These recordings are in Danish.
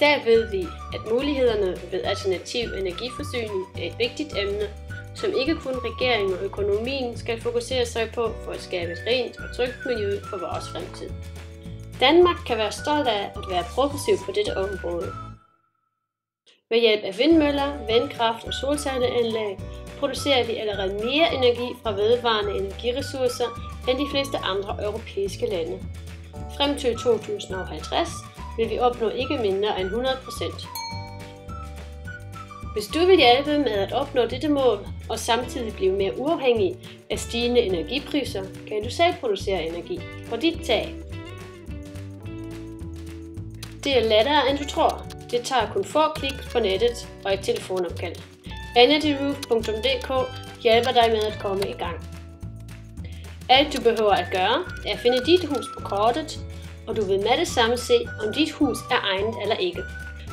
dag ved vi, at mulighederne ved alternativ energiforsyning er et vigtigt emne, som ikke kun regeringen og økonomien skal fokusere sig på for at skabe et rent og trygt miljø for vores fremtid. Danmark kan være stolt af at være progressiv på dette område. Ved hjælp af vindmøller, vandkraft og solcelleanlæg producerer vi allerede mere energi fra vedvarende energiressourcer end de fleste andre europæiske lande. Frem til 2050 vil vi opnå ikke mindre end 100%. Hvis du vil hjælpe med at opnå dette mål og samtidig blive mere uafhængig af stigende energipriser, kan du selv producere energi på dit tag. Det er lettere end du tror. Det tager kun få klik på nettet og et telefonopkald. energyroof.dk hjælper dig med at komme i gang. Alt du behøver at gøre er at finde dit hus på kortet, og du vil med det samme se, om dit hus er egnet eller ikke.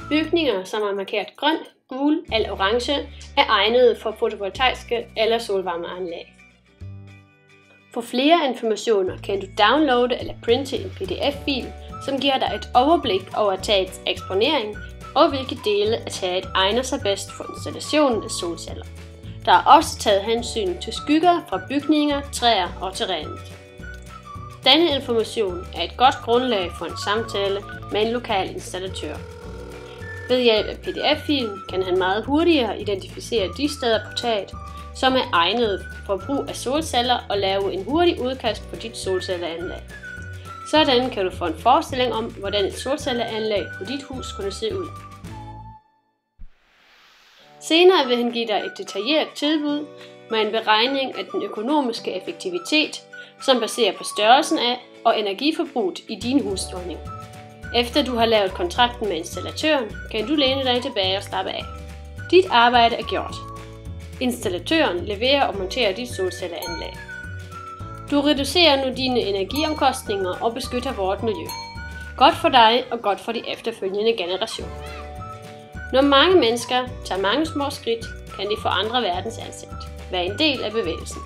Bygninger, som er markeret grøn, gul eller orange, er egnede for fotovoltaiske eller solvarmeanlæg. For flere informationer kan du downloade eller printe en PDF-fil, som giver dig et overblik over tagets eksponering og hvilke dele af taget egner sig bedst for installationen af solceller. Der er også taget hensyn til skygger fra bygninger, træer og terrænet. Denne information er et godt grundlag for en samtale med en lokal installatør. Ved hjælp af PDF-filen kan han meget hurtigere identificere de steder på taget, som er egnede for brug af solceller og lave en hurtig udkast på dit solcelleanlæg. Sådan kan du få en forestilling om, hvordan et solcelleanlæg på dit hus kunne se ud. Senere vil han give dig et detaljeret tilbud med en beregning af den økonomiske effektivitet, som baserer på størrelsen af og energiforbruget i din husholdning. Efter du har lavet kontrakten med installatøren, kan du læne dig tilbage og slappe af. Dit arbejde er gjort. Installatøren leverer og monterer dit solcelleanlæg. Du reducerer nu dine energiomkostninger og beskytter vores miljø. Godt for dig og godt for de efterfølgende generationer. Når mange mennesker tager mange små skridt, kan de forandre verdens ansigt. Vær en del af bevægelsen.